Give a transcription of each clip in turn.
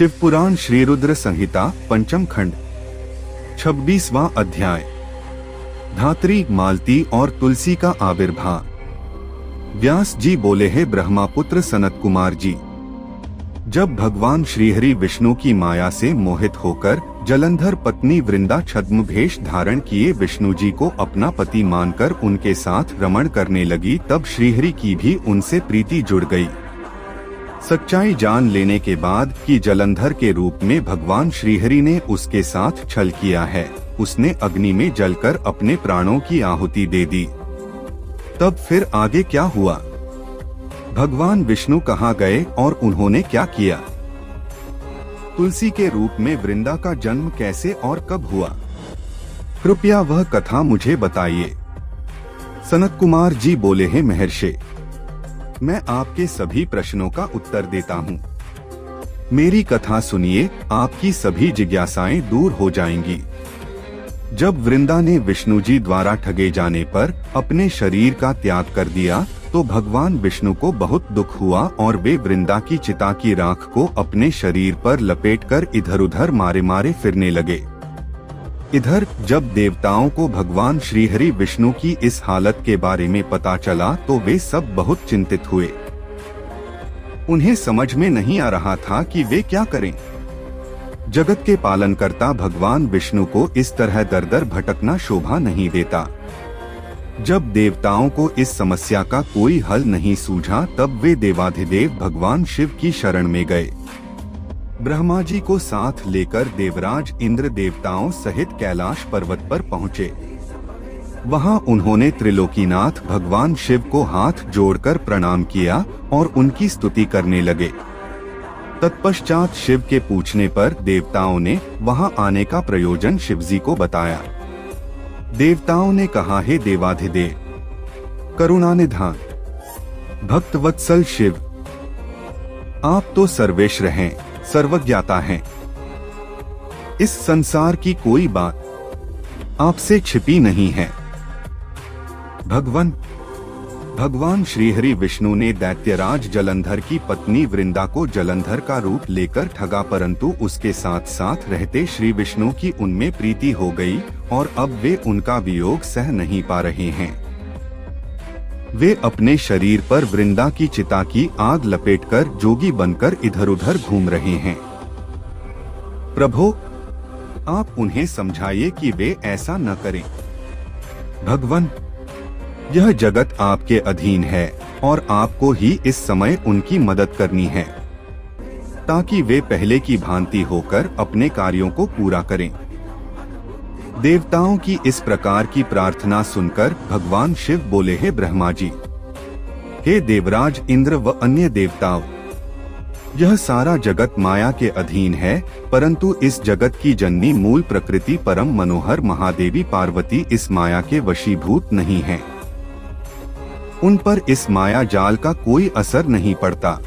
शिवपुराण श्री रुद्र संहिता पंचम खंड 26वां अध्याय। धात्री, मालती और तुलसी का आविर्भाव। व्यास जी बोले, हे ब्रह्मापुत्र सनत कुमार जी, जब भगवान श्रीहरि विष्णु की माया से मोहित होकर जलंधर पत्नी वृंदा छद्म भेष धारण किए विष्णु जी को अपना पति मानकर उनके साथ रमण करने लगी, तब श्रीहरि की भी उनसे प्रीति जुड़ गई। सच्चाई जान लेने के बाद कि जलंधर के रूप में भगवान श्रीहरि ने उसके साथ छल किया है, उसने अग्नि में जलकर अपने प्राणों की आहुति दे दी। तब फिर आगे क्या हुआ? भगवान विष्णु कहाँ गए और उन्होंने क्या किया? तुलसी के रूप में वृंदा का जन्म कैसे और कब हुआ? कृपया वह कथा मुझे बताइए। सनत कुमार जी बोले, हैं महर्षि, मैं आपके सभी प्रश्नों का उत्तर देता हूँ। मेरी कथा सुनिए, आपकी सभी जिज्ञासाएं दूर हो जाएंगी। जब वृंदा ने विष्णु जी द्वारा ठगे जाने पर अपने शरीर का त्याग कर दिया तो भगवान विष्णु को बहुत दुख हुआ और वे वृंदा की चिता की राख को अपने शरीर पर लपेटकर इधर उधर मारे मारे फिरने लगे। इधर जब देवताओं को भगवान श्रीहरि विष्णु की इस हालत के बारे में पता चला तो वे सब बहुत चिंतित हुए। उन्हें समझ में नहीं आ रहा था कि वे क्या करें। जगत के पालनकर्ता भगवान विष्णु को इस तरह दर दर भटकना शोभा नहीं देता। जब देवताओं को इस समस्या का कोई हल नहीं सूझा तब वे देवाधिदेव भगवान शिव की शरण में गए। ब्रह्मा जी को साथ लेकर देवराज इंद्र देवताओं सहित कैलाश पर्वत पर पहुँचे। वहां उन्होंने त्रिलोकीनाथ भगवान शिव को हाथ जोड़कर प्रणाम किया और उनकी स्तुति करने लगे। तत्पश्चात शिव के पूछने पर देवताओं ने वहां आने का प्रयोजन शिवजी को बताया। देवताओं ने कहा, हे देवाधिदेव, करुणानिधान, भक्तवत्सल शिव, आप तो सर्वेश्वर हैं, सर्वज्ञाता हैं। इस संसार की कोई बात आपसे छिपी नहीं है। भगवान श्रीहरि विष्णु ने दैत्यराज जलंधर की पत्नी वृंदा को जलंधर का रूप लेकर ठगा, परंतु उसके साथ साथ रहते श्री विष्णु की उनमें प्रीति हो गई और अब वे उनका वियोग सह नहीं पा रहे हैं। वे अपने शरीर पर वृंदा की चिता की आग लपेटकर जोगी बनकर इधर उधर घूम रहे हैं। प्रभु, आप उन्हें समझाइए कि वे ऐसा न करें। भगवान, यह जगत आपके अधीन है और आपको ही इस समय उनकी मदद करनी है ताकि वे पहले की भांति होकर अपने कार्यों को पूरा करें। देवताओं की इस प्रकार की प्रार्थना सुनकर भगवान शिव बोले, हे ब्रह्मा जी, हे देवराज इंद्र व अन्य देवताओं, यह सारा जगत माया के अधीन है, परंतु इस जगत की जननी मूल प्रकृति परम मनोहर महादेवी पार्वती इस माया के वशीभूत नहीं है। उन पर इस माया जाल का कोई असर नहीं पड़ता।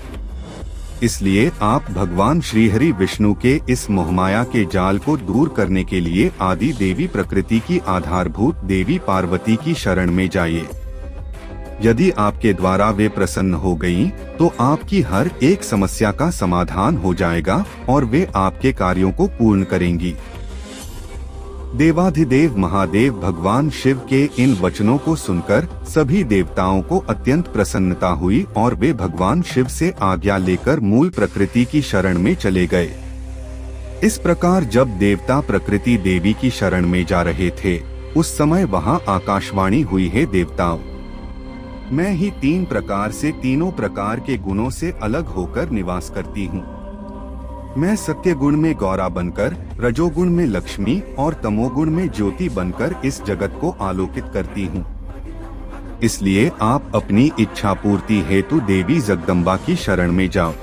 इसलिए आप भगवान श्रीहरि विष्णु के इस मोहमाया के जाल को दूर करने के लिए आदि देवी प्रकृति की आधारभूत देवी पार्वती की शरण में जाइए। यदि आपके द्वारा वे प्रसन्न हो गईं, तो आपकी हर एक समस्या का समाधान हो जाएगा और वे आपके कार्यों को पूर्ण करेंगी। देवाधिदेव महादेव भगवान शिव के इन वचनों को सुनकर सभी देवताओं को अत्यंत प्रसन्नता हुई और वे भगवान शिव से आज्ञा लेकर मूल प्रकृति की शरण में चले गए। इस प्रकार जब देवता प्रकृति देवी की शरण में जा रहे थे उस समय वहां आकाशवाणी हुई, है देवताओं, मैं ही तीन प्रकार से तीनों प्रकार के गुणों से अलग होकर निवास करती हूँ। मैं सत्य गुण में गौरा बनकर, रजोगुण में लक्ष्मी और तमोगुण में ज्योति बनकर इस जगत को आलोकित करती हूँ। इसलिए आप अपनी इच्छा पूर्ति हेतु देवी जगदम्बा की शरण में जाओ।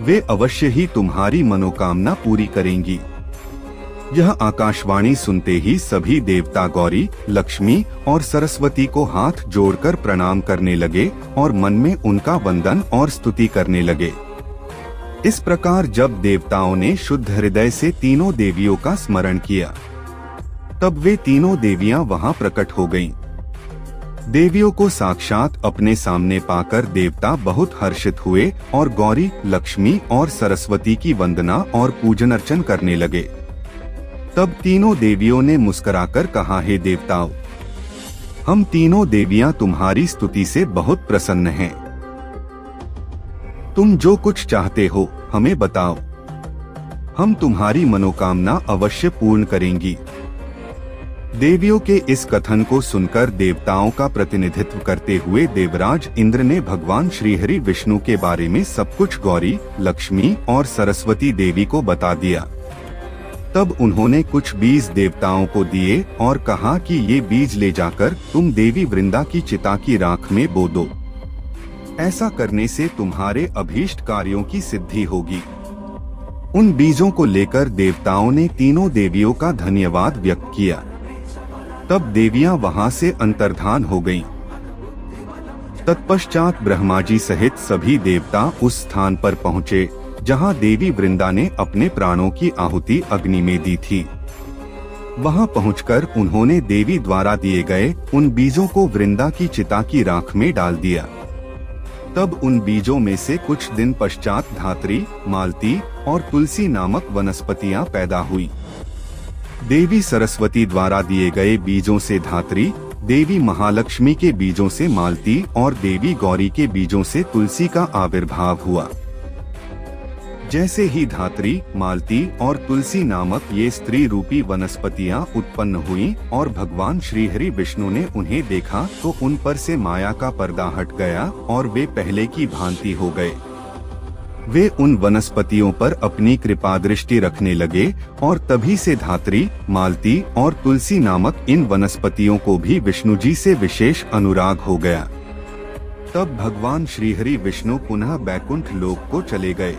वे अवश्य ही तुम्हारी मनोकामना पूरी करेंगी। यह आकाशवाणी सुनते ही सभी देवता गौरी, लक्ष्मी और सरस्वती को हाथ जोड़कर प्रणाम करने लगे और मन में उनका वंदन और स्तुति करने लगे। इस प्रकार जब देवताओं ने शुद्ध हृदय से तीनों देवियों का स्मरण किया तब वे तीनों देवियां वहां प्रकट हो गईं। देवियों को साक्षात अपने सामने पाकर देवता बहुत हर्षित हुए और गौरी, लक्ष्मी और सरस्वती की वंदना और पूजन अर्चन करने लगे। तब तीनों देवियों ने मुस्कुराकर कहा, हे देवताओं, हम तीनों देवियां तुम्हारी स्तुति से बहुत प्रसन्न हैं। तुम जो कुछ चाहते हो हमें बताओ, हम तुम्हारी मनोकामना अवश्य पूर्ण करेंगी। देवियों के इस कथन को सुनकर देवताओं का प्रतिनिधित्व करते हुए देवराज इंद्र ने भगवान श्रीहरि विष्णु के बारे में सब कुछ गौरी, लक्ष्मी और सरस्वती देवी को बता दिया। तब उन्होंने कुछ बीज देवताओं को दिए और कहा कि ये बीज ले जाकर तुम देवी वृंदा की चिता की राख में बो दो। ऐसा करने से तुम्हारे अभीष्ट कार्यों की सिद्धि होगी। उन बीजों को लेकर देवताओं ने तीनों देवियों का धन्यवाद व्यक्त किया। तब देवियां वहां से अंतर्धान हो गईं। तत्पश्चात ब्रह्मा जी सहित सभी देवता उस स्थान पर पहुँचे जहां देवी वृंदा ने अपने प्राणों की आहुति अग्नि में दी थी। वहां पहुंचकर उन्होंने देवी द्वारा दिए गए उन बीजों को वृंदा की चिता की राख में डाल दिया। तब उन बीजों में से कुछ दिन पश्चात धात्री, मालती और तुलसी नामक वनस्पतियां पैदा हुई। देवी सरस्वती द्वारा दिए गए बीजों से धात्री, देवी महालक्ष्मी के बीजों से मालती और देवी गौरी के बीजों से तुलसी का आविर्भाव हुआ। जैसे ही धात्री, मालती और तुलसी नामक ये स्त्री रूपी वनस्पतियां उत्पन्न हुईं और भगवान श्रीहरि विष्णु ने उन्हें देखा तो उन पर से माया का पर्दा हट गया और वे पहले की भांति हो गए। वे उन वनस्पतियों पर अपनी कृपा दृष्टि रखने लगे और तभी से धात्री, मालती और तुलसी नामक इन वनस्पतियों को भी विष्णु जी से विशेष अनुराग हो गया। तब भगवान श्रीहरि विष्णु पुनः बैकुंठ लोक को चले गए।